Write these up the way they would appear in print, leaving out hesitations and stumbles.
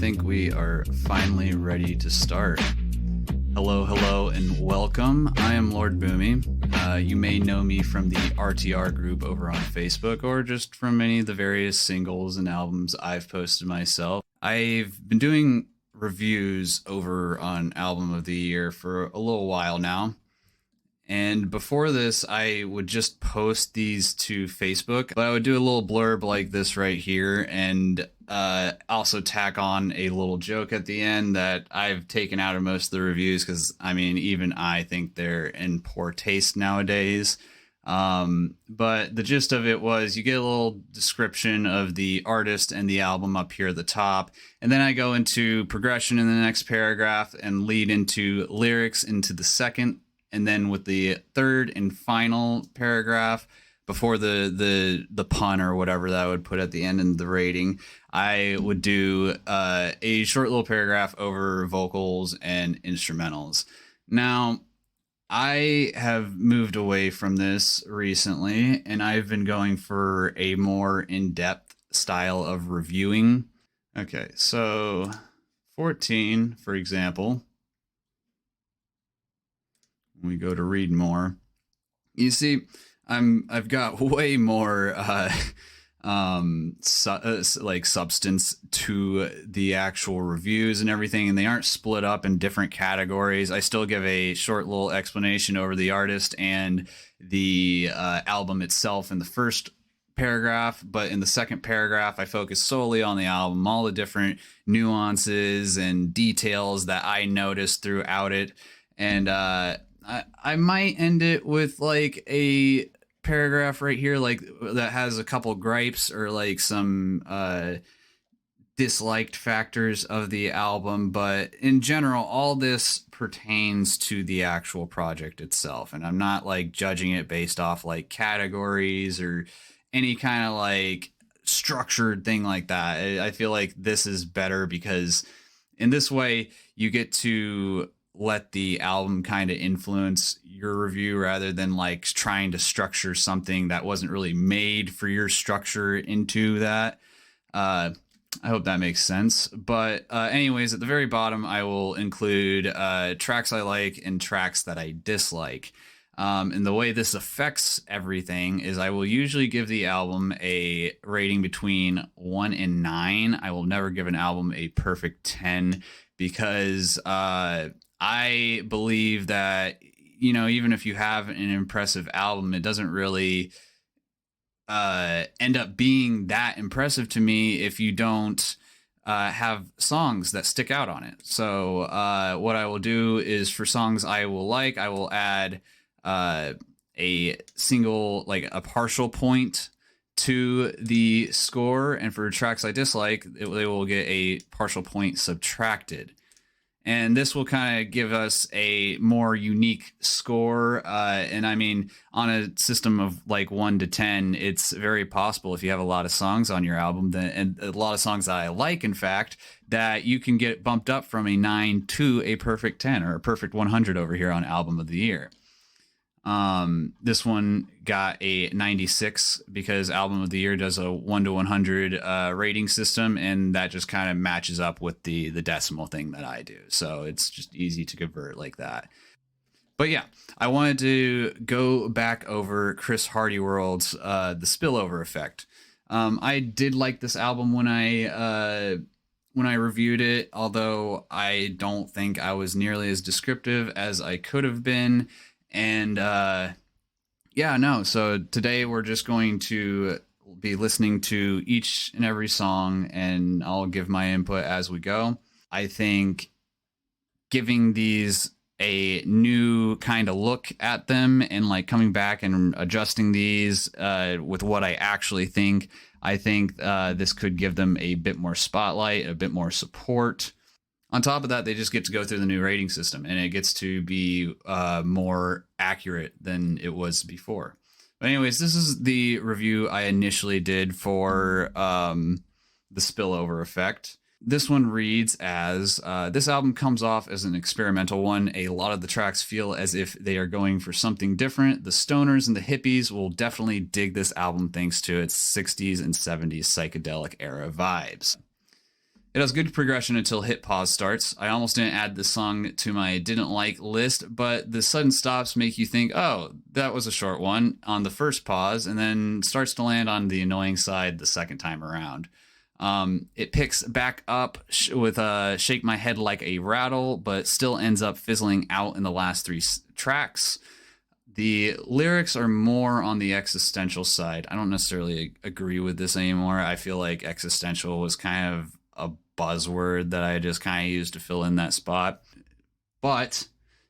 think we are finally ready to start. Hello, and welcome. I am L0rd B00my. You may know me from the RTR group over on Facebook, or just from many of the various singles and albums I've posted myself. I've been doing reviews over on Album of the Year for a little while now. And before this, I would just post these to Facebook, but I would do a little blurb like this right here, and also tack on a little joke at the end that I've taken out of most of the reviews, because I mean, even I think they're in poor taste nowadays. But the gist of it was you get a little description of the artist and the album up here at the top, and then I go into progression in the next paragraph and lead into lyrics into the second. And then with the third and final paragraph before the pun or whatever that I would put at the end in the rating, I would do a short little paragraph over vocals and instrumentals. Now, I have moved away from this recently, and I've been going for a more in-depth style of reviewing. Okay, so 14, for example. We go to read more. You see, I've got way more like substance to the actual reviews and everything, and they aren't split up in different categories. I still give a short little explanation over the artist and the album itself in the first paragraph, but in the second paragraph I focus solely on the album, all the different nuances and details that I noticed throughout it. And I might end it with like a paragraph right here, like that has a couple gripes or like some disliked factors of the album. But in general, all this pertains to the actual project itself. And I'm not like judging it based off like categories or any kind of like structured thing like that. I feel like this is better because in this way you get to let the album kind of influence your review rather than like trying to structure something that wasn't really made for your structure into that. I hope that makes sense. But anyways, at the very bottom, I will include tracks I like and tracks that I dislike. And the way this affects everything is I will usually give the album a rating between 1 and 9. I will never give an album a perfect 10 because I believe that, you know, even if you have an impressive album, it doesn't really end up being that impressive to me if you don't have songs that stick out on it. So what I will do is for songs I will like, I will add a single, like a partial point to the score. And for tracks I dislike, they will get a partial point subtracted. And this will kind of give us a more unique score. And I mean, on a system of like 1 to 10, it's very possible if you have a lot of songs on your album, and a lot of songs that I like, in fact, that you can get bumped up from a 9 to a perfect 10 or a perfect 100 over here on Album of the Year. This one got a 96 because Album of the Year does a 1 to 100 rating system, and that just kind of matches up with the decimal thing that I do. So it's just easy to convert like that. But yeah, I wanted to go back over Chris Hardyworld's The Spillover Effect. I did like this album when I reviewed it, although I don't think I was nearly as descriptive as I could have been. And so today we're just going to be listening to each and every song, and I'll give my input as we go. I think giving these a new kind of look at them and like coming back and adjusting these with what I actually think, I think this could give them a bit more spotlight, a bit more support. On top of that, they just get to go through the new rating system, and it gets to be more accurate than it was before. But anyways, this is the review I initially did for The Spillover Effect. This one reads as, this album comes off as an experimental one. A lot of the tracks feel as if they are going for something different. The stoners and the hippies will definitely dig this album thanks to its 60s and 70s psychedelic era vibes. It has good progression until hit pause starts. I almost didn't add this song to my didn't like list, but the sudden stops make you think, oh, that was a short one on the first pause, and then starts to land on the annoying side the second time around. It picks back up with Shake My Head Like a Rattle, but still ends up fizzling out in the last three tracks. The lyrics are more on the existential side. I don't necessarily agree with this anymore. I feel like existential was kind of a buzzword that I just kind of used to fill in that spot, but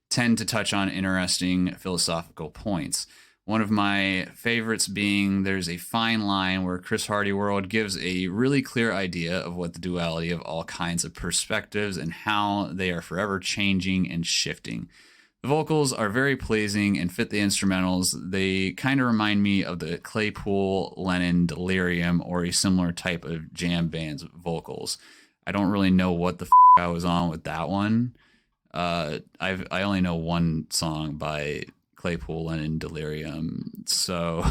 tend to touch on interesting philosophical points. One of my favorites being there's a fine line where Chris Hardy World gives a really clear idea of what the duality of all kinds of perspectives and how they are forever changing and shifting. The vocals are very pleasing and fit the instrumentals. They kind of remind me of the Claypool, Lennon, Delirium, or a similar type of jam band's vocals. I don't really know what the I was on with that one. I only know one song by Claypool, Lennon, Delirium. So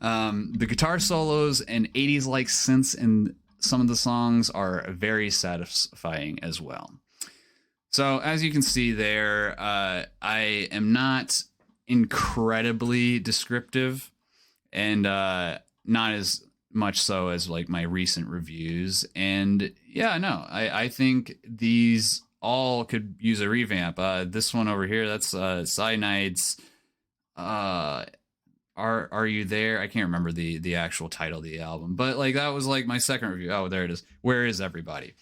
the guitar solos and 80s-like synths in some of the songs are very satisfying as well. So as you can see there, I am not incredibly descriptive, and not as much so as like my recent reviews. And yeah, no, I think these all could use a revamp. This one over here, that's Cyanide's Are You There? I can't remember the actual title of the album, but like that was like my second review. Oh, there it is. Where Is Everybody?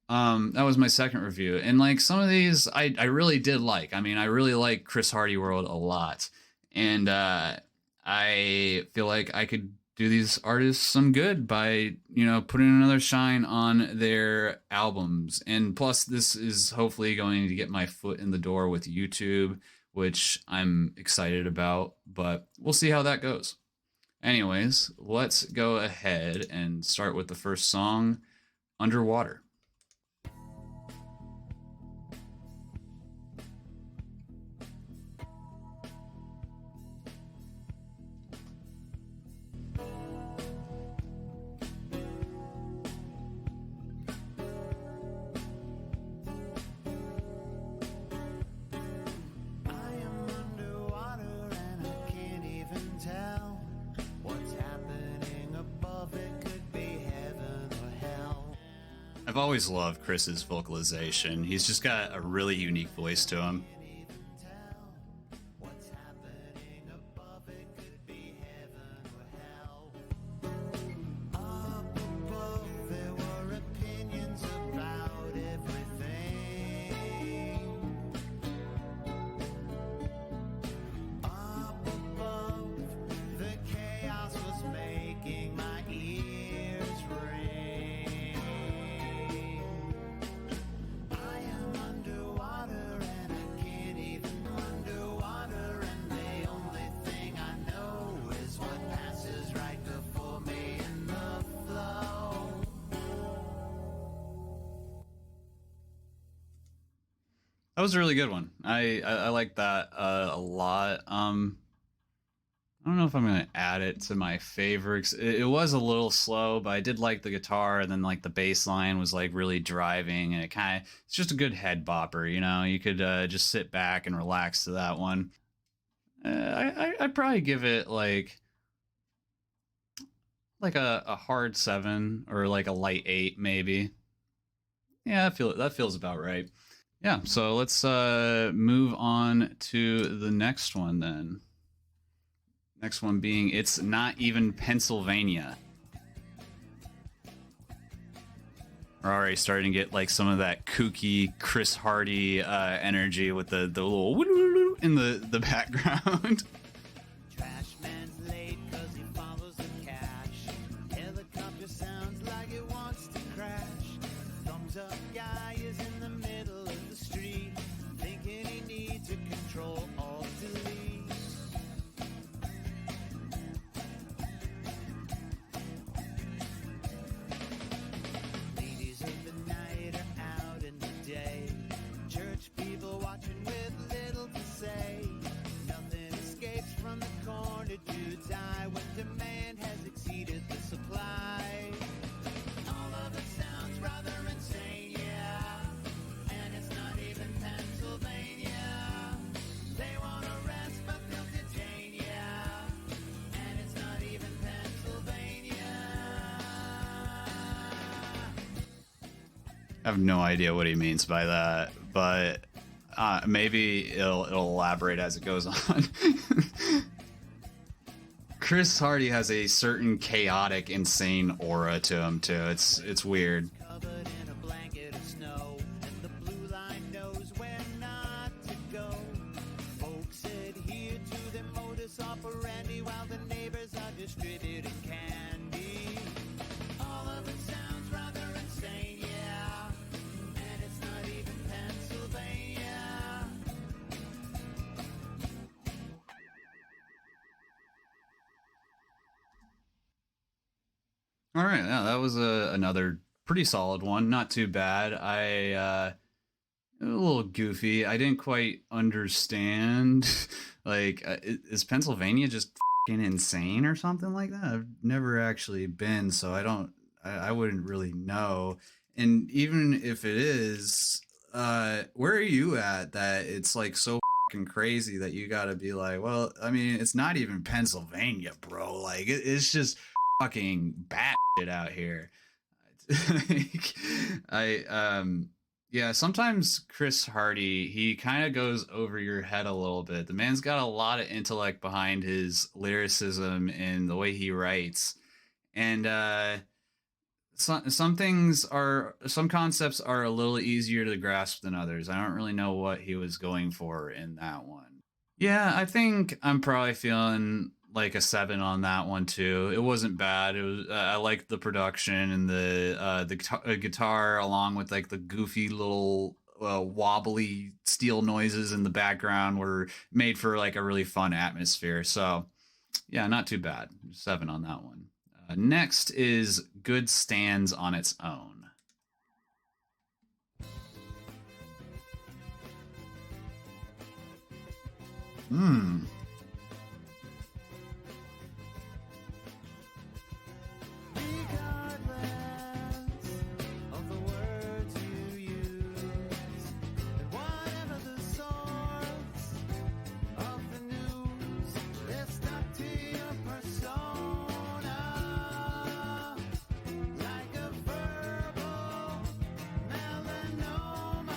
That was my second review, and like some of these I really did like. I mean, I really like Chris Hardy World a lot, and I feel like I could do these artists some good by, you know, putting another shine on their albums. And plus, this is hopefully going to get my foot in the door with YouTube, which I'm excited about, but we'll see how that goes. Anyways, let's go ahead and start with the first song, Underwater. I've always loved Chris's vocalization. He's just got a really unique voice to him. That was a really good one. I like that a lot. I don't know if I'm gonna add it to my favorites. It was a little slow, but I did like the guitar, and then like the bass line was like really driving, and it's just a good head bopper. You know, you could just sit back and relax to that one. I'd probably give it like a hard 7 or like a light 8 maybe. Yeah, that feels about right. Yeah, so let's move on to the next one then. Next one being It's Not Even Pennsylvania. We're already starting to get like some of that kooky Chris Hardy energy with the little in the background. I have no idea what he means by that, but maybe it'll elaborate as it goes on. Chris Hardy has a certain chaotic, insane aura to him too. It's weird. Covered in a blanket of snow, and the blue line knows where not to go. Folks adhere to their modus operandi while the neighbors are distributing candy. All of it sounds rather insane, yeah, and it's not even Pennsylvania. All right, yeah, that was another pretty solid one. Not too bad. A little goofy. I didn't quite understand. Like, is Pennsylvania just fucking insane or something like that? I've never actually been, so I don't. I wouldn't really know. And even if it is, where are you at that it's like so fucking crazy that you got to be like, well, I mean, it's not even Pennsylvania, bro. Like, it's just fucking bat shit out here. Like, yeah, sometimes Chris Hardy, he kind of goes over your head a little bit. The man's got a lot of intellect behind his lyricism and the way he writes. And some concepts are a little easier to grasp than others. I don't really know what he was going for in that one. Yeah, I think I'm probably feeling like a 7 on that one too. It wasn't bad. It was I liked the production and the guitar along with like the goofy little wobbly steel noises in the background were made for like a really fun atmosphere. So yeah, not too bad. 7 on that one. Next is Good Stands on Its Own. Hmm. Regardless of the words you use, and whatever the source of the news, they're stuck to your persona, like a verbal melanoma.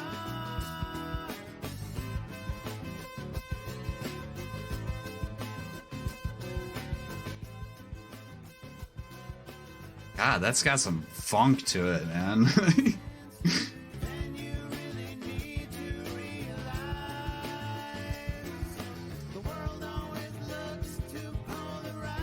God, that's got some funk to it, man. Then you really need to realize the world always looks too polarized.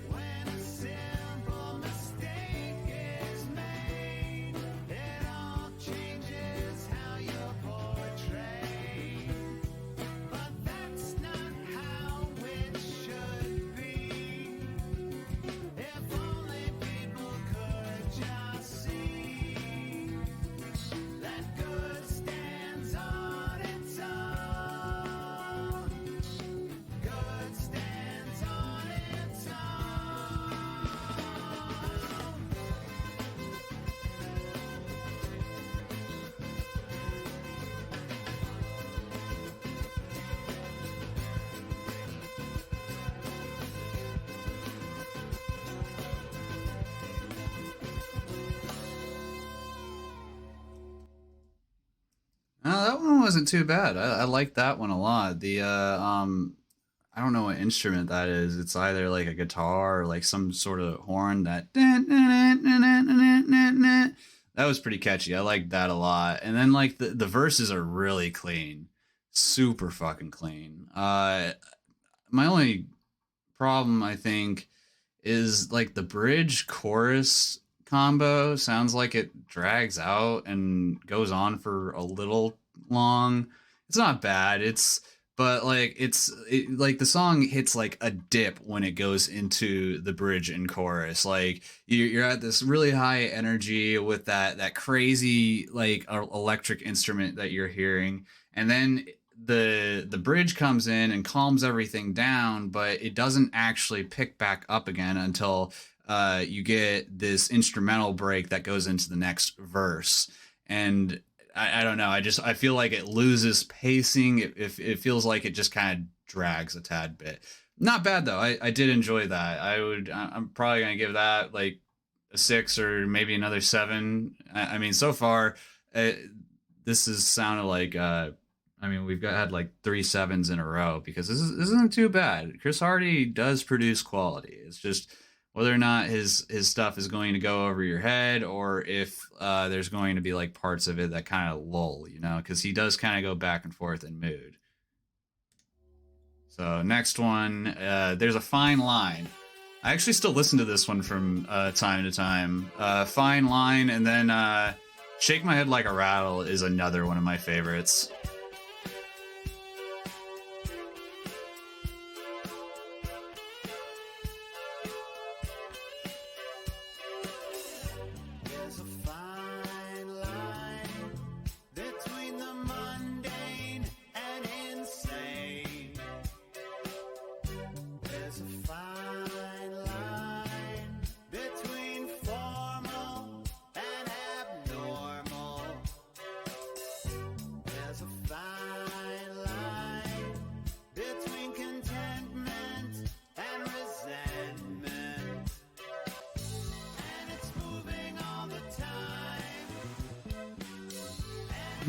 When a simple mistake is made, it all changes how you're portrayed. But that's not how it should be. If only people could just see that good stands on its own. Good stands on its own. That one wasn't too bad. I liked that one a lot. I don't know what instrument that is. It's either like a guitar or like some sort of horn that was pretty catchy. I liked that a lot. And then like the verses are really clean. Super fucking clean. My only problem I think is like the bridge chorus combo sounds like it drags out and goes on for a little long. It's not bad. But like like the song hits like a dip when it goes into the bridge and chorus. Like you're at this really high energy with that crazy like electric instrument that you're hearing, and then the bridge comes in and calms everything down, but it doesn't actually pick back up again until you get this instrumental break that goes into the next verse. And I don't know. I feel like it loses pacing. It feels like it just kind of drags a tad bit. Not bad though. I did enjoy that. I'm probably gonna give that like a 6 or maybe another 7. I mean, so far, uh, this has sounded like I mean, had like 3 7s in a row because this isn't too bad. Chris Hardy does produce quality. It's just whether or not his stuff is going to go over your head, or if there's going to be like parts of it that kind of lull, you know, because he does kind of go back and forth in mood. So next one, there's a fine line. I actually still listen to this one from time to time. Fine line, and then Shake My Head Like a Rattle is another one of my favorites.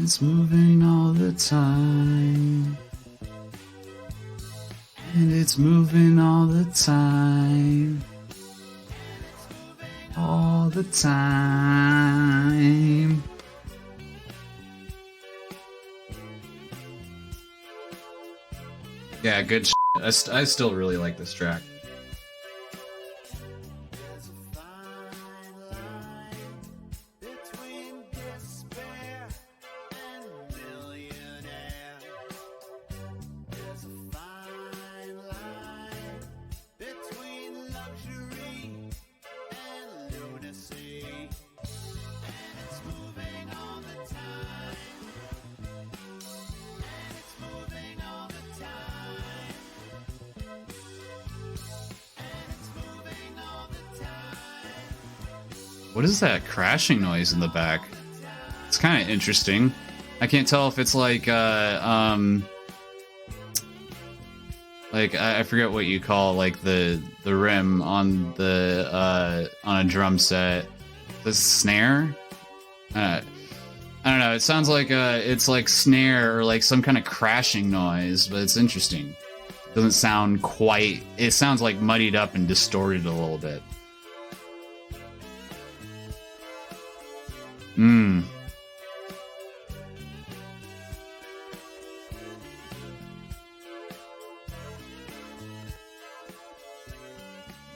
It's moving all the time. And it's moving all the time. All the time. Yeah, good shit. I still really like this track. What is that crashing noise in the back? It's kind of interesting. I can't tell if it's like I forget what you call like the rim on the on a drum set. The snare? I don't know. It sounds like it's like snare or like some kind of crashing noise, but it's interesting. It doesn't sound quite. It sounds like muddied up and distorted a little bit.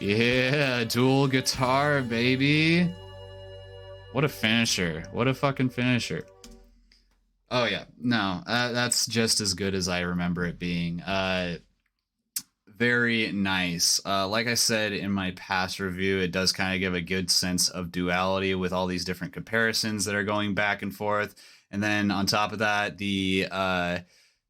Yeah, dual guitar, baby. What a finisher. What a fucking finisher. Oh, yeah. No, that's just as good as I remember it being. Very nice. Like I said in my past review, it does kind of give a good sense of duality with all these different comparisons that are going back and forth. And then on top of that,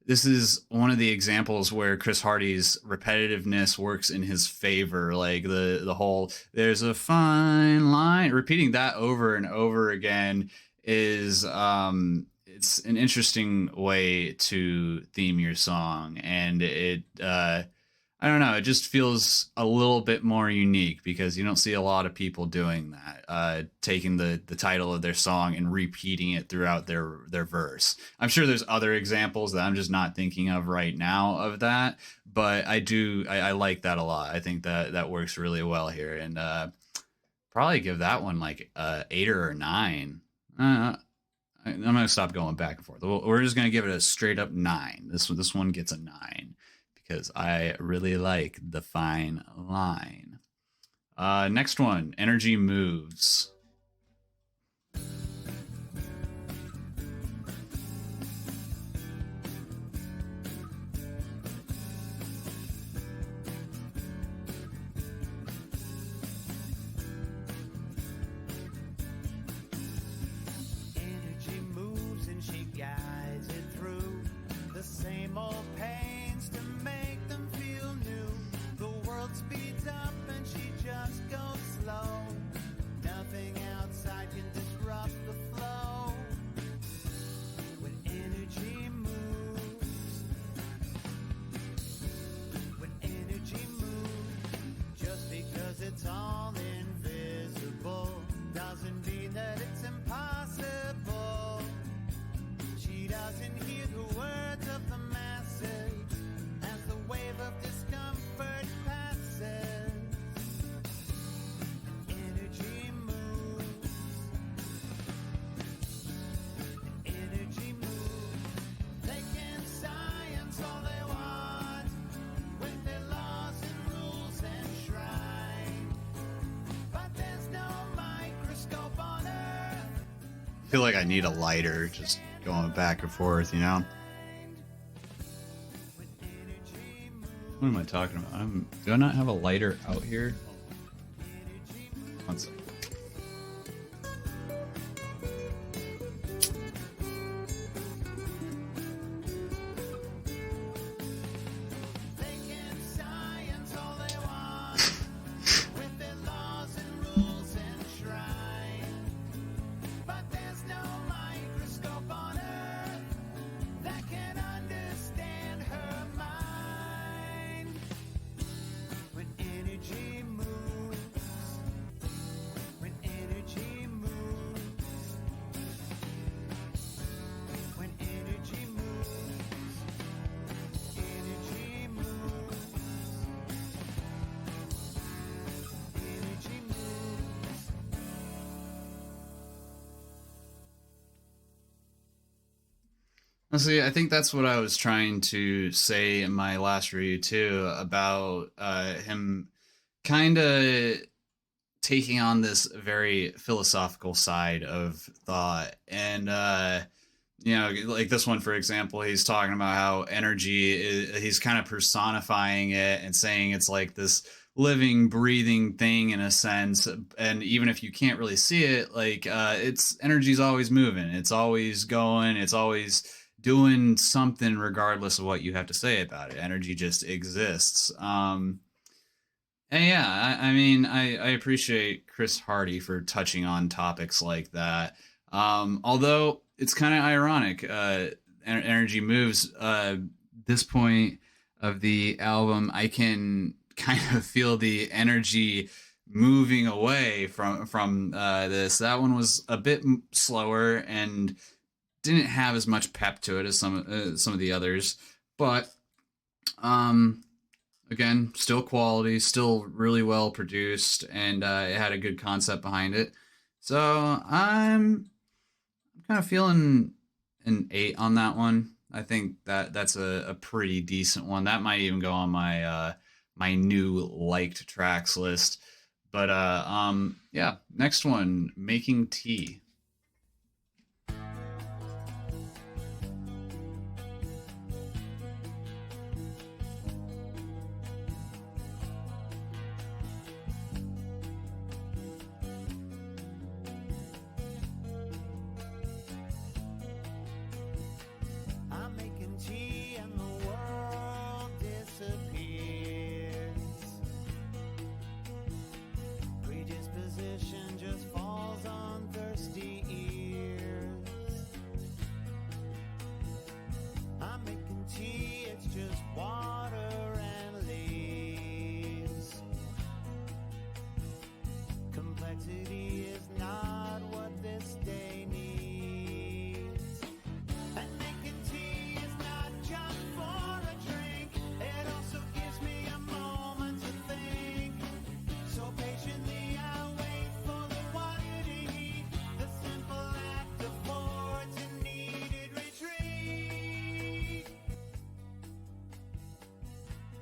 this is one of the examples where Chris Hardy's repetitiveness works in his favor. Like the whole "there's a fine line," repeating that over and over again is it's an interesting way to theme your song, and it I don't know, it just feels a little bit more unique because you don't see a lot of people doing that, taking the title of their song and repeating it throughout their verse. I'm sure there's other examples that I'm just not thinking of right now of that, but I like that a lot. I think that works really well here, and probably give that one like 8 or a 9. I'm gonna stop going back and forth. We're just gonna give it a straight up 9. This one gets a 9. Because I really like the fine line. Next one, Energy Moves. Energy moves and she guides it through the same old pains to make them feel new. The world speeds up and she just goes slow. Nothing feel like I need a lighter, just going back and forth, you know? What am I talking about? Do I not have a lighter out here? One second. Honestly, I think that's what I was trying to say in my last review too about him kind of taking on this very philosophical side of thought. And, you know, like this one, for example, he's talking about how energy he's kind of personifying it and saying it's like this living, breathing thing in a sense. And even if you can't really see it, like it's energy's always moving, it's always going, it's always doing something regardless of what you have to say about it. Energy just exists. And yeah, I mean, I appreciate Chris Hardy for touching on topics like that. Although it's kind of ironic, energy moves. This point of the album, I can kind of feel the energy moving away from this. That one was a bit slower and didn't have as much pep to it as some of the others, but again, still quality, still really well produced, and it had a good concept behind it. So I'm kind of feeling an 8 on that one. I think that's a pretty decent one. That might even go on my my new liked tracks list. But yeah, next one, Making Tea.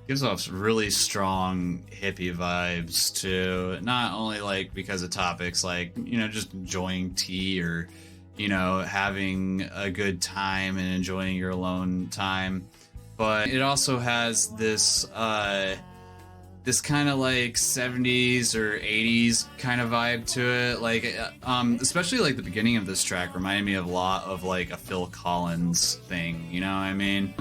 Gives off really strong hippie vibes too. Not only like because of topics like, you know, just enjoying tea or, you know, having a good time and enjoying your alone time, but it also has this this kind of like 70s or 80s kind of vibe to it. Like especially like the beginning of this track reminded me of a lot of like a Phil Collins thing, you know what I mean?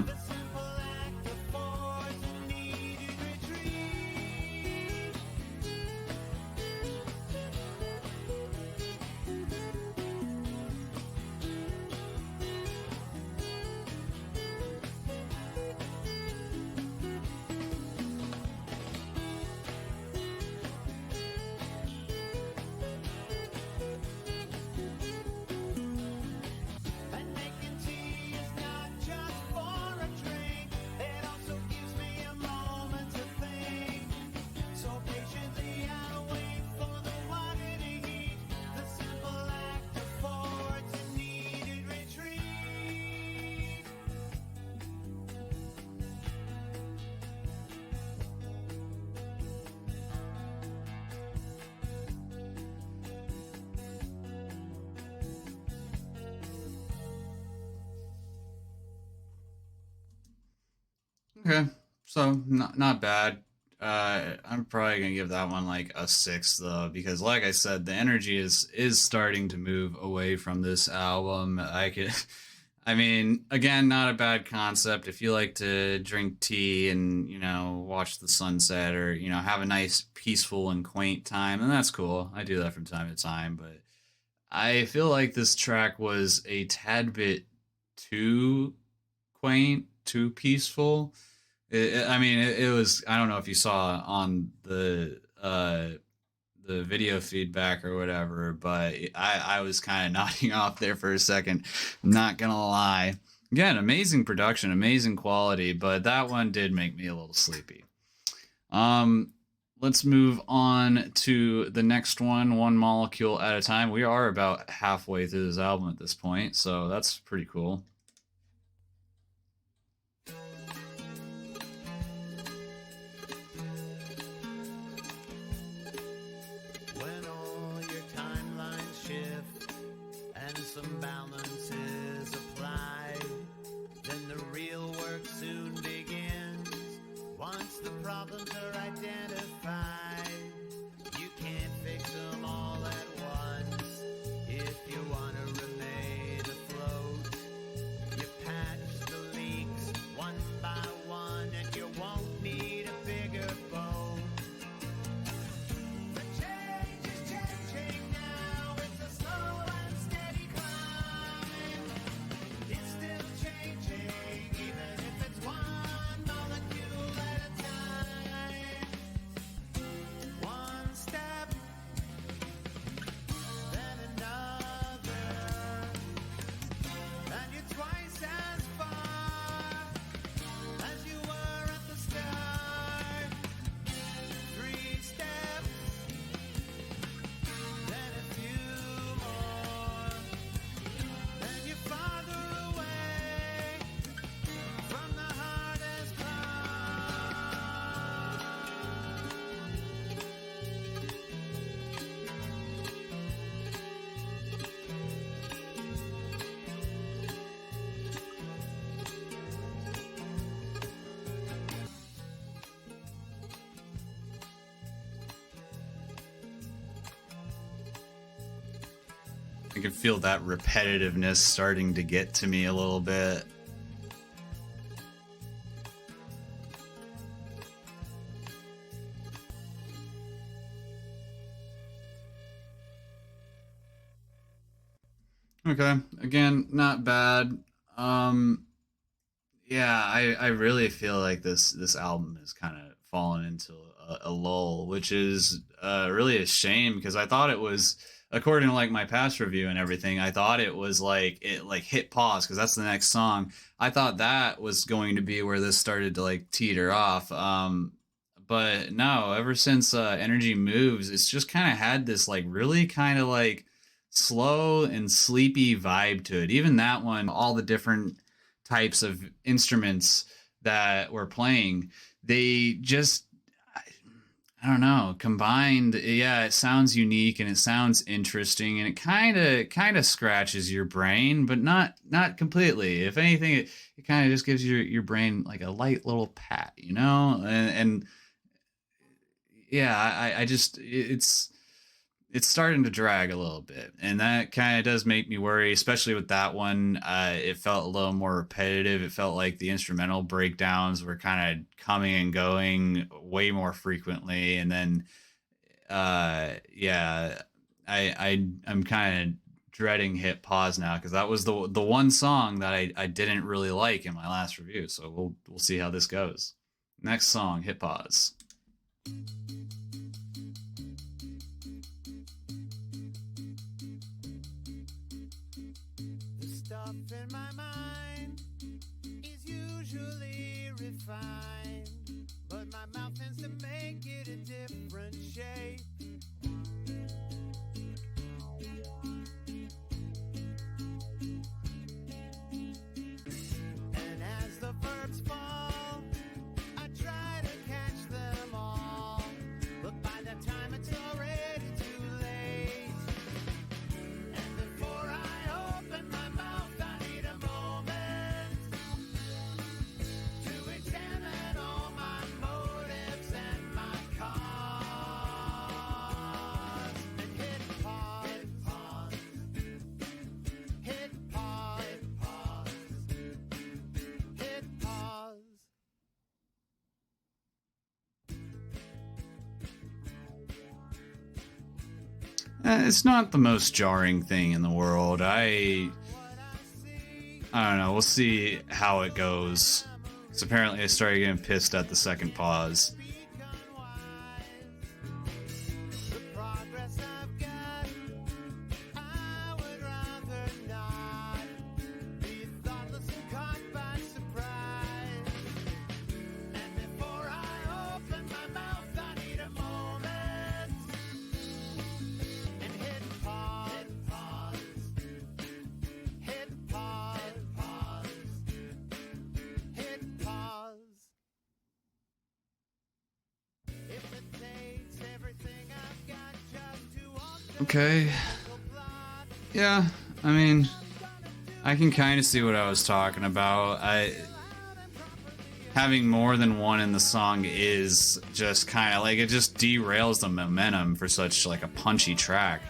Okay, so not bad. I'm probably gonna give that one like a six though, because like I said, the energy is starting to move away from this album. I could, I mean, again, not a bad concept. If you like to drink tea and watch the sunset, or have a nice, peaceful and quaint time, and that's cool. I do that from time to time, but I feel like this track was a tad bit too quaint, too peaceful. I mean, it was. I don't know if you saw on the video feedback or whatever, but I was kind of nodding off there for a second. I'm not gonna lie. Again, amazing production, amazing quality, but that one did make me a little sleepy. Um, let's move on to the next one, One Molecule at a Time. We are about halfway through this album at this point, so that's pretty cool. When all your timelines shift and some balances apply, then the real work soon begins. Once the problems are identified, you can't fix them all at once. If you want to remain afloat, you patch the leaks one by one, and you won't need a bigger boat. The change is changing now, it's a slow and steady climb. It's still changing, even if it's one molecule at a time. One step, then another, and you're twice as far as you were at the start. 3 steps, then a few more, then you're farther away from the hardest part. I can feel that repetitiveness starting to get to me a little bit. Okay, again, not bad. Um, yeah, I really feel like this album has kind of fallen into a lull, which is really a shame, because I thought it was, according to like my past review and everything, I thought it was like it like hit pause because that's the next song. I thought that was going to be where this started to like teeter off. But no, ever since Energy Moves, it's just kind of had this like really kind of like slow and sleepy vibe to it. Even that one, all the different types of instruments that we're playing, they just, I don't know, combined. Yeah, it sounds unique and it sounds interesting, and it kind of scratches your brain, but not completely. If anything, it kind of just gives your brain like a light little pat, and yeah, I just it's starting to drag a little bit, and that kind of does make me worry, especially with that one. It felt a little more repetitive. It felt like the instrumental breakdowns were kind of coming and going way more frequently, and then yeah, I'm kind of dreading hit pause now, because that was the one song that I didn't really like in my last review. So we'll see how this goes. Next song, hit pause. The stuff in my mind is usually refined, but my mouth tends to make it a different shape. And as the verbs fall, I try to catch them all, but by that time it's already too late. And before I open my mouth, I need a moment to examine It's not the most jarring thing in the world. I don't know. We'll see how it goes. So apparently I started getting pissed at the second pause. Okay. Yeah, I mean, I can kind of see what I was talking about. Having more than one in the song is just kind of like, it just derails the momentum for such like a punchy track.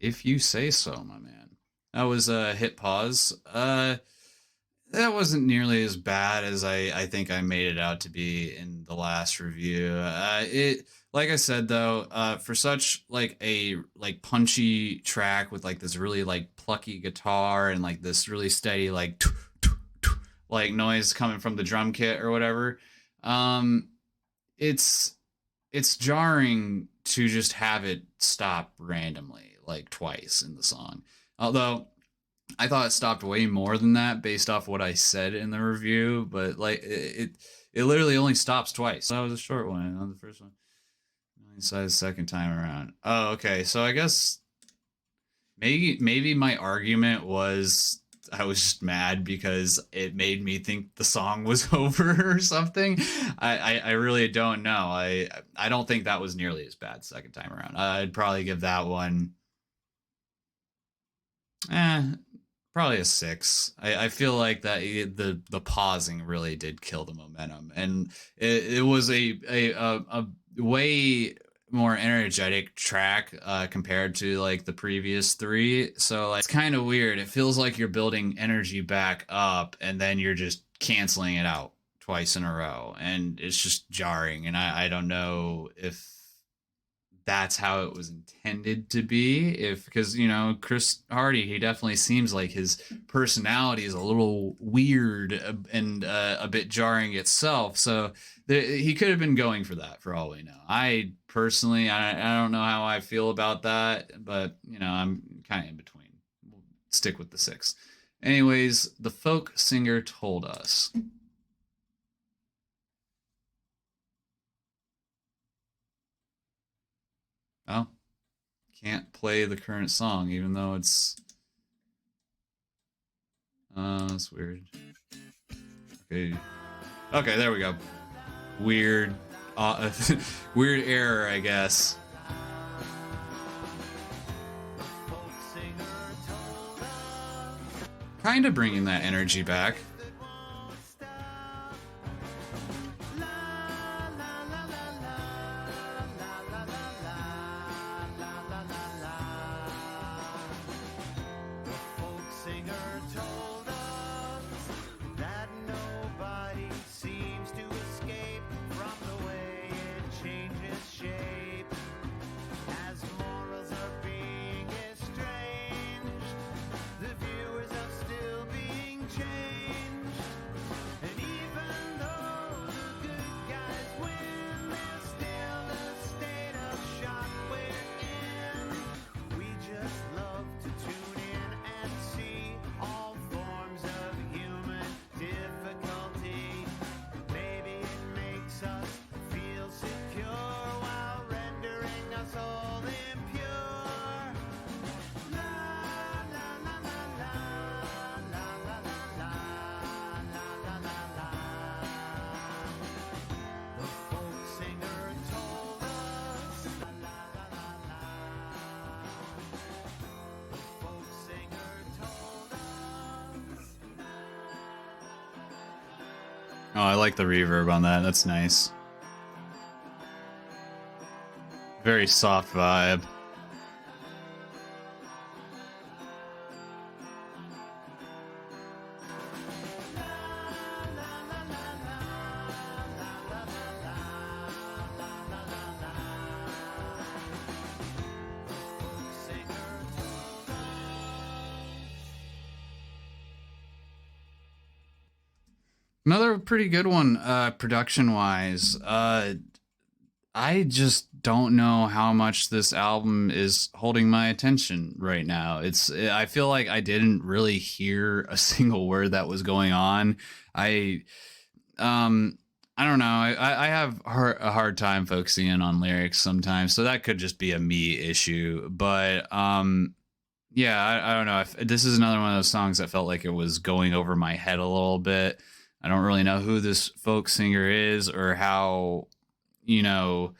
If you say so, my man. That was a hit pause. That wasn't nearly as bad as I think I made it out to be in the last review. It, like I said though, for such like a like punchy track with like this really like plucky guitar and like this really steady like noise coming from the drum kit or whatever, it's jarring to just have it stop randomly like twice in the song. Although I thought it stopped way more than that based off what I said in the review, but like it literally only stops twice. That was a short one, not the first one. I decided the second time around. Oh, okay. So I guess maybe my argument was I was just mad because it made me think the song was over or something. I really don't know. I don't think that was nearly as bad second time around. I'd probably give that one probably a 6. I feel like that the pausing really did kill the momentum, and it was a way more energetic track compared to like the previous 3. So like, it's kind of weird. It feels like you're building energy back up, and then you're just canceling it out twice in a row, and it's just jarring. And I don't know if that's how it was intended to be, if because you know Chris Hardy, he definitely seems like his personality is a little weird and a bit jarring itself, so he could have been going for that for all we know. I personally, I don't know how I feel about that, but you know, I'm kind of in between. We'll stick with the 6. Anyways, the folk singer told us. Oh, can't play the current song, even though it's... that's weird. Okay. Okay, there we go. Weird... weird error, I guess. Kind of bringing that energy back. Oh, I like the reverb on that. That's nice. Very soft vibe. Another pretty good one, production wise. I just don't know how much this album is holding my attention right now. I feel like I didn't really hear a single word that was going on. I, I don't know. I have a hard time focusing in on lyrics sometimes, so that could just be a me issue. But, yeah, I don't know. If this is another one of those songs that felt like it was going over my head a little bit. I don't really know who this folk singer is or how, you know,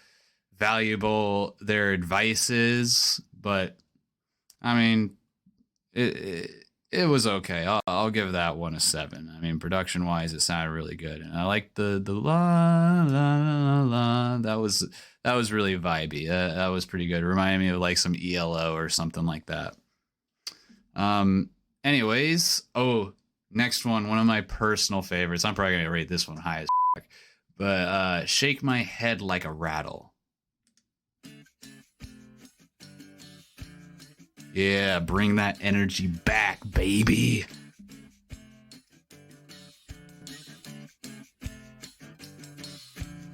valuable their advice is, but I mean, it was okay. I'll give that one a 7. I mean, production wise, it sounded really good, and I like the la la la la. That was really vibey. That was pretty good. Reminded me of like some ELO or something like that. Anyways, next one of my personal favorites. I'm probably gonna rate this one high as fuck, but Shake My Head Like a Rattle. Yeah, bring that energy back, baby.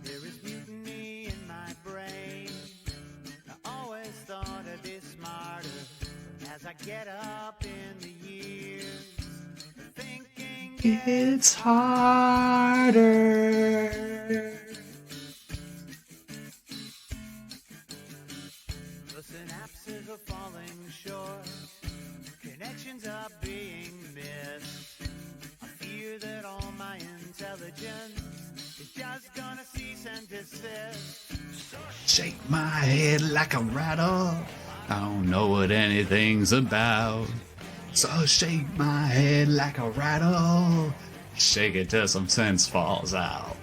There is mutiny in my brain. I always thought I'd be smarter. As I get up in the years, thinking It's harder. the synapses are falling short, connections are being missed. I fear that all my intelligence is just gonna cease and desist. Shake my head like a rattle. I don't know what anything's about. So shake my head like a rattle. Shake it till some sense falls out.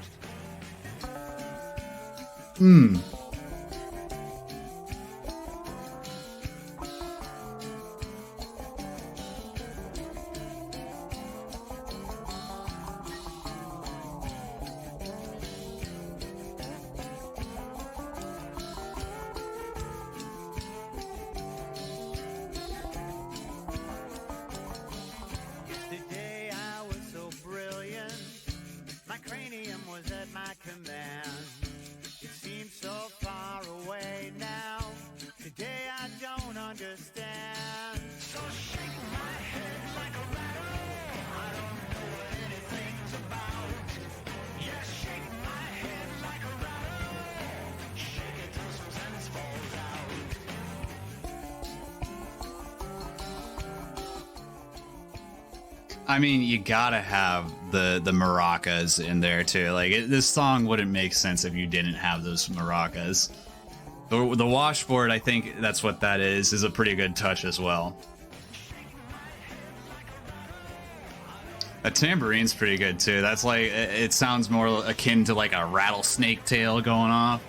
Yesterday I was so brilliant, my cranium was at my command. It seems so far away now, today I don't understand. So shake my head like a rattle, I don't know what anything's about. Yeah, shake my head like a rattle, shake it till some sense falls out. I mean, you gotta have the maracas in there too. Like this song wouldn't make sense if you didn't have those maracas. The washboard, I think that's what that is a pretty good touch as well. A tamborine's pretty good too. That's like it sounds more akin to like a rattlesnake tail going off.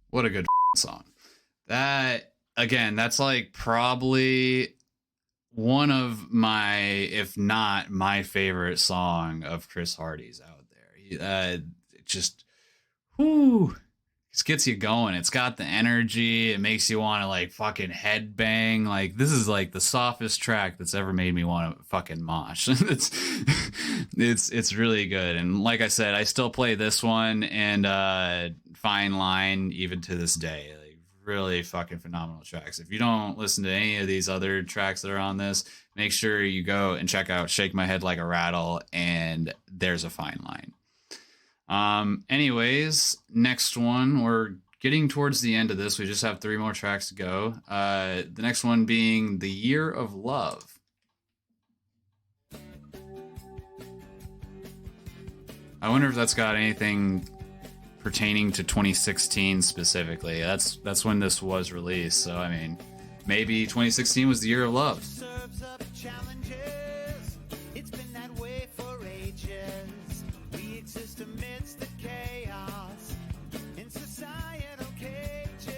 What a good song. That again, that's like probably one of my, if not my favorite song of Chris Hardy's out there. It just, whoo, just gets you going. It's got the energy. It makes you want to like fucking headbang. Like this is like the softest track that's ever made me want to fucking mosh. It's really good. And like I said, I still play this one and Fine Line even to this day. Like really fucking phenomenal tracks. If you don't listen to any of these other tracks that are on this, make sure you go and check out Shake My Head Like a Rattle and There's a Fine Line. Anyways, next one, we're getting towards the end of this. We just have 3 more tracks to go. The next one being The Year of Love. I wonder if that's got anything pertaining to 2016 specifically. That's when this was released. So I mean, maybe 2016 was the year of love. Serves up challenges. It's been that way for ages. We exist amidst the chaos in societal cages.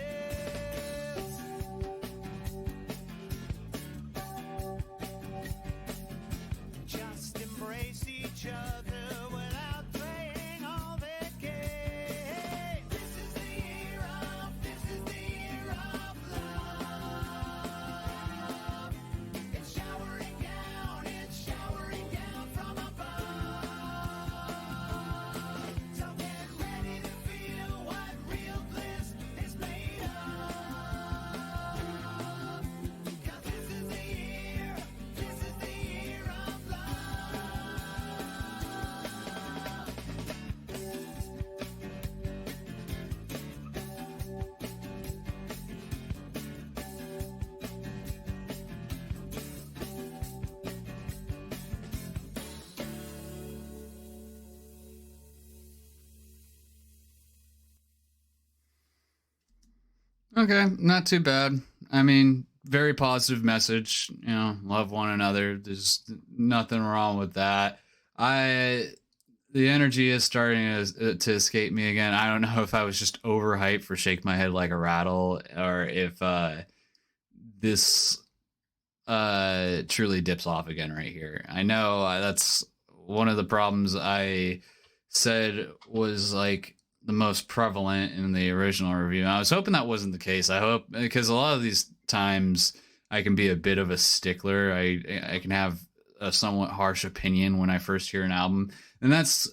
Just embrace each other without playing all their games. This is the year of love. It's showering down from above. So get ready to feel what real bliss is made of. 'Cause this is the year of love. Okay, not too bad. I mean, very positive message. You know, love one another. There's nothing wrong with that. The energy is starting to escape me again. I don't know if I was just overhyped for Shake My Head Like a Rattle, or if this truly dips off again right here. I know that's one of the problems I said was like the most prevalent in the original review. And I was hoping that wasn't the case. I hope, because a lot of these times I can be a bit of a stickler. I can have a somewhat harsh opinion when I first hear an album, and that's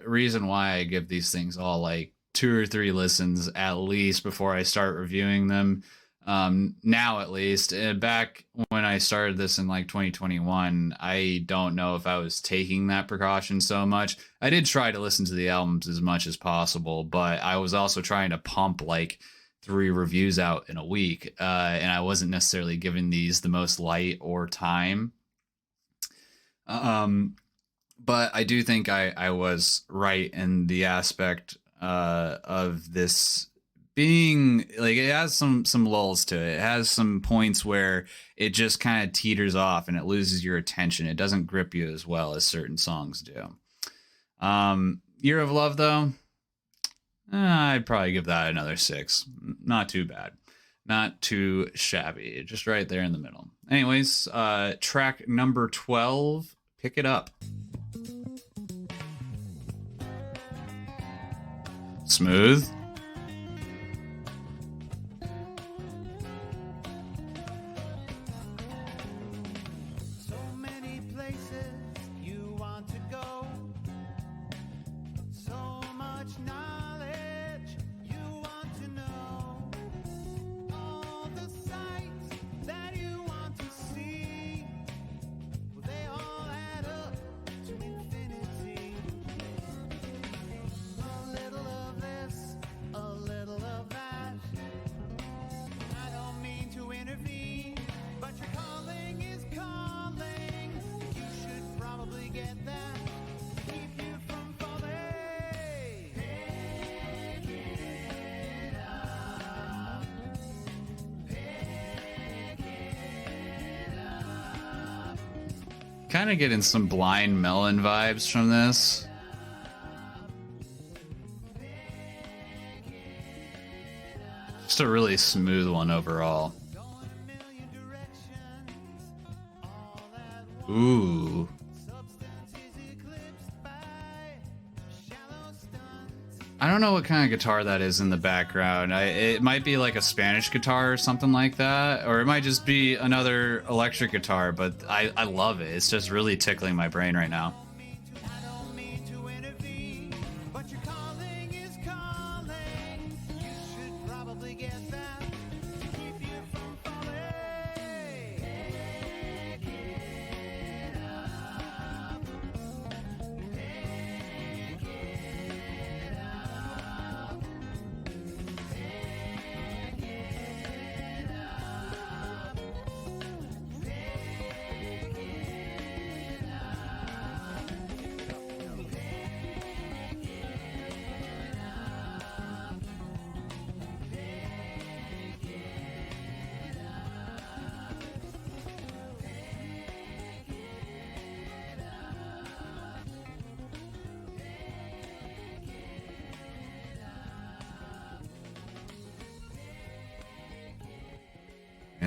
reason why I give these things all like 2 or 3 listens at least before I start reviewing them. Now at least. Back when I started this in like 2021, I don't know if I was taking that precaution so much. I did try to listen to the albums as much as possible, but I was also trying to pump like 3 reviews out in a week, and I wasn't necessarily giving these the most light or time. But I do think I was right in the aspect of this being like, it has some lulls to it. It has some points where it just kind of teeters off and it loses your attention. It doesn't grip you as well as certain songs do. Year of Love, though, I'd probably give that another 6. Not too bad. Not too shabby. Just right there in the middle. Anyways, track number 12, Pick It Up. Smooth. So many places you want to go. So much knowledge you want to know. All the sights that you want to see. Well, they all add up to infinity. A little of this, a little of that. I don't mean to intervene, but your calling is calling. You should probably get that. Keep you from falling. Pick it up. Pick it up. Kind of getting some Blind Melon vibes from this. Just a really smooth one overall. Going a million directions. All at once. Ooh. Substance is eclipsed by shallow stunts. I don't know what kind of guitar that is in the background. It might be like a Spanish guitar or something like that, or it might just be another electric guitar, but I love it. It's just really tickling my brain right now. I don't mean to intervene, but your calling is calling. You should probably get that to keep you from falling. Pick it up. Pick it up. Pick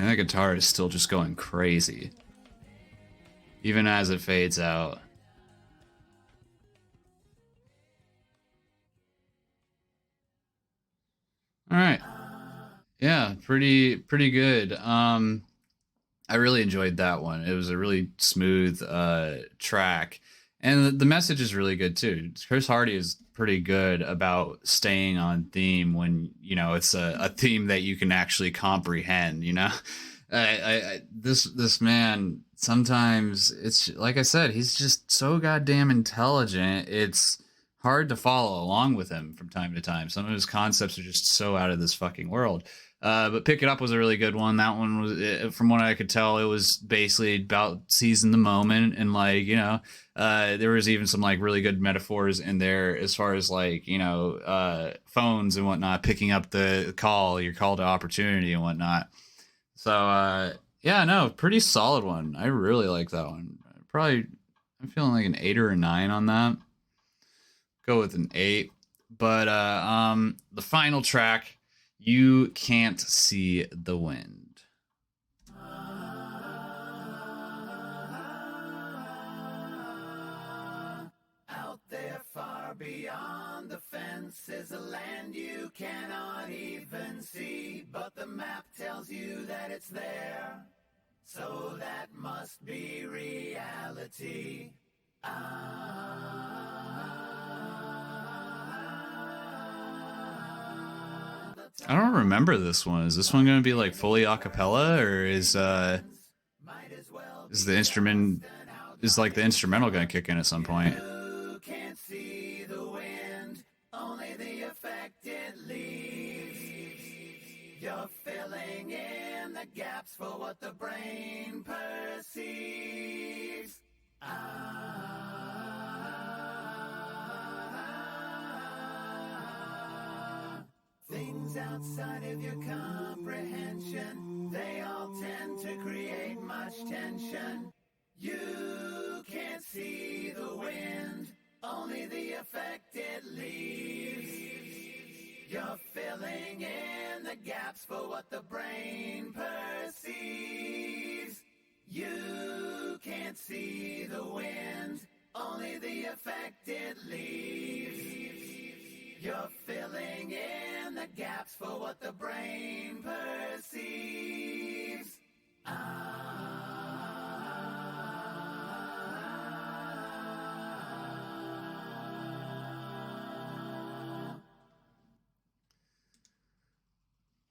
And that guitar is still just going crazy, even as it fades out. All right. Yeah, pretty good. I really enjoyed that one. It was a really smooth track. And the message is really good too. Chris Hardy is pretty good about staying on theme when, you know, it's a theme that you can actually comprehend, you know? This man, sometimes it's like I said, he's just so goddamn intelligent. It's hard to follow along with him from time to time. Some of his concepts are just so out of this fucking world. But Pick It Up was a really good one. That one was, from what I could tell, it was basically about seizing the moment. And like, you know, there was even some like really good metaphors in there as far as like, you know, phones and whatnot, picking up the call, your call to opportunity and whatnot. So, yeah, no, pretty solid one. I really like that one. Probably, I'm feeling like an 8 or a 9 on that. Go with an 8. But the final track, You Can't See the Wind. Out there far beyond the fence is a land you cannot even see, but the map tells you that it's there, so that must be reality. I don't remember this one. Is this one going to be like fully a cappella, or is the instrument is like the instrumental going to kick in at some point? You can't see the wind, only the effect it leaves. You're filling in the gaps for what the brain perceives. Things outside of your comprehension, they all tend to create much tension. You can't see the wind, only the effect it leaves. You're filling in the gaps for what the brain perceives. You can't see the wind, only the effect it leaves. You're filling in the gaps for what the brain perceives.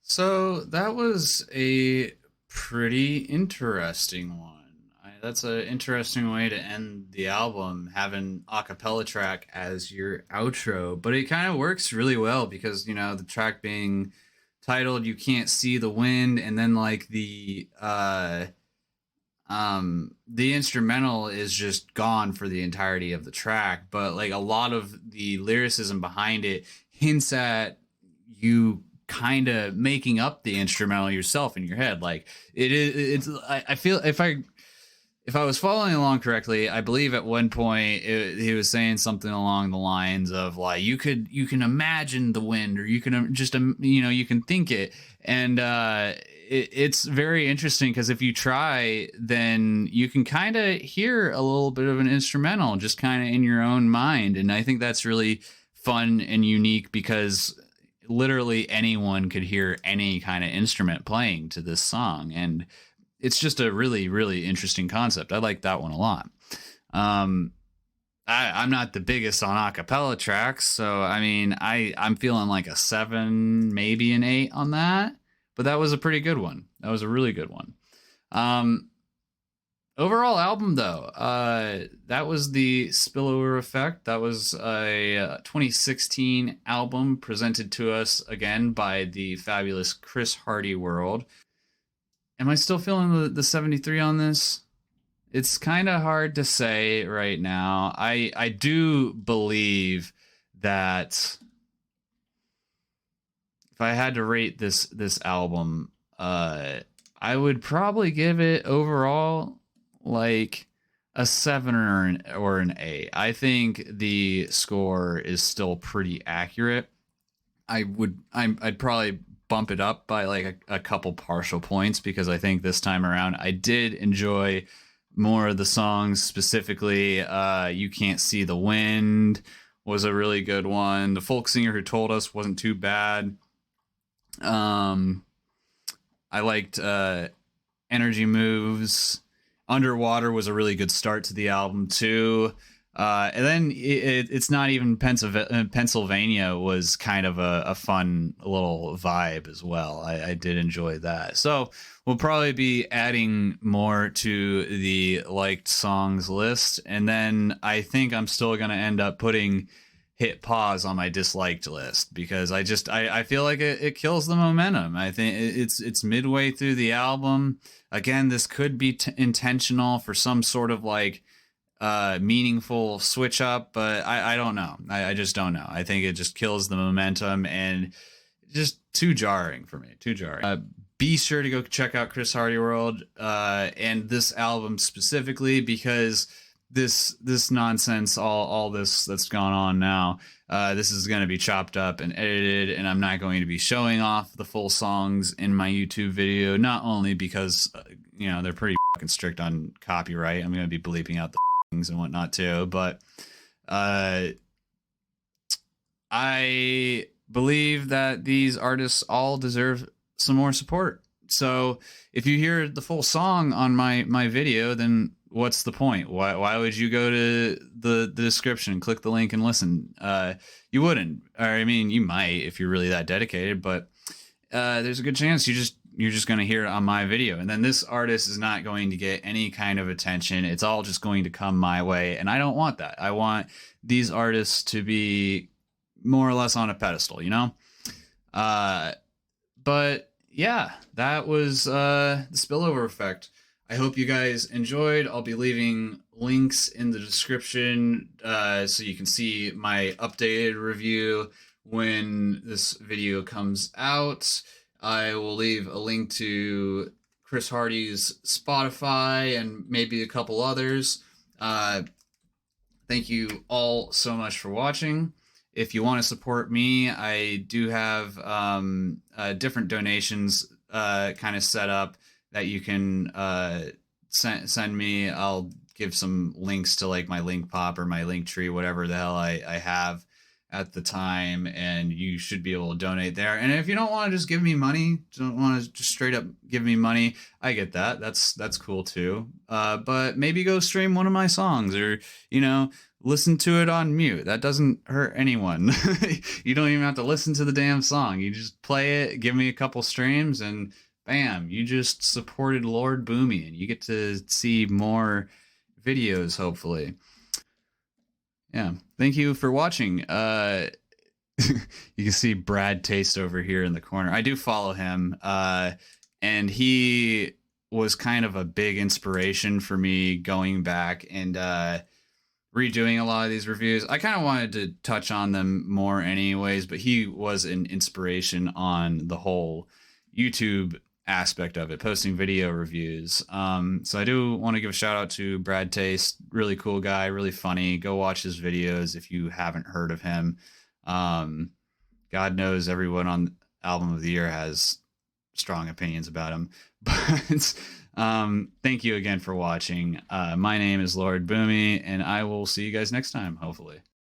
So that was a pretty interesting one. That's an interesting way to end the album, having a cappella track as your outro. But it kind of works really well because, you know, the track being titled "You Can't See the Wind," and then like the instrumental is just gone for the entirety of the track, but like a lot of the lyricism behind it hints at you kind of making up the instrumental yourself in your head. Like I feel if I was following along correctly, I believe at one point he was saying something along the lines of like you can imagine the wind, or you can just you know, you can think it. And it's very interesting because if you try, then you can kind of hear a little bit of an instrumental just kind of in your own mind. And I think that's really fun and unique because literally anyone could hear any kind of instrument playing to this song. And it's just a really, really interesting concept. I like that one a lot. I'm not the biggest on acapella tracks, so I mean, I'm feeling like a 7, maybe an 8 on that. But that was a pretty good one. That was a really good one. Overall album though, that was the Spillover Effect. That was a 2016 album presented to us again by the fabulous Chris Hardy World. Am I still feeling the 73 on this? It's kind of hard to say right now. I do believe that if I had to rate this album, I would probably give it overall like a 7 or an 8. I think the score is still pretty accurate. I'd probably bump it up by like a couple partial points, because I think this time around I did enjoy more of the songs. Specifically, You Can't See the Wind was a really good one. The Folk Singer Who Told Us wasn't too bad. I liked Energy Moves. Underwater was a really good start to the album too. And then it's not even Pennsylvania was kind of a fun little vibe as well. I did enjoy that. So we'll probably be adding more to the liked songs list. And then I think I'm still going to end up putting Hit Pause on my disliked list, because I feel like it kills the momentum. I think it's midway through the album. Again, this could be intentional for some sort of like meaningful switch up, but I don't know. I just don't know. I think it just kills the momentum and just too jarring for me. Too jarring. Be sure to go check out Chris Hardy World and this album specifically, because this nonsense, all this that's gone on now, this is going to be chopped up and edited, and I'm not going to be showing off the full songs in my YouTube video, not only because they're pretty fucking strict on copyright. I'm going to be bleeping out the things and whatnot too, but I believe that these artists all deserve some more support. So if you hear the full song on my video, then what's the point? Why would you go to the description, click the link and listen? You wouldn't. Or I mean, you might if you're really that dedicated, but there's a good chance you're just going to hear it on my video. And then this artist is not going to get any kind of attention. It's all just going to come my way. And I don't want that. I want these artists to be more or less on a pedestal, But yeah, that was the Spillover Effect. I hope you guys enjoyed. I'll be leaving links in the description so you can see my updated review when this video comes out. I will leave a link to Chris Hardy's Spotify and maybe a couple others. Thank you all so much for watching. If you want to support me, I do have different donations kind of set up that you can send me. I'll give some links to like my link pop or my link tree, whatever the hell I have at the time, and you should be able to donate there. And if you don't want to just give me money, don't want to just straight up give me money, I get that. That's cool too. But maybe go stream one of my songs, or listen to it on mute. That doesn't hurt anyone. You don't even have to listen to the damn song. You just play it, give me a couple streams, and bam, you just supported L0rd B00my, and you get to see more videos, hopefully. Yeah, thank you for watching. You can see Brad Taste over here in the corner. I do follow him, and he was kind of a big inspiration for me going back and redoing a lot of these reviews. I kind of wanted to touch on them more anyways, but he was an inspiration on the whole YouTube aspect of it, posting video reviews. So I do want to give a shout out to Brad Taste. Really cool guy, really funny. Go watch his videos if you haven't heard of him. God knows everyone on Album of the Year has strong opinions about him. But thank you again for watching. My name is L0rd B00my, and I will see you guys next time, hopefully.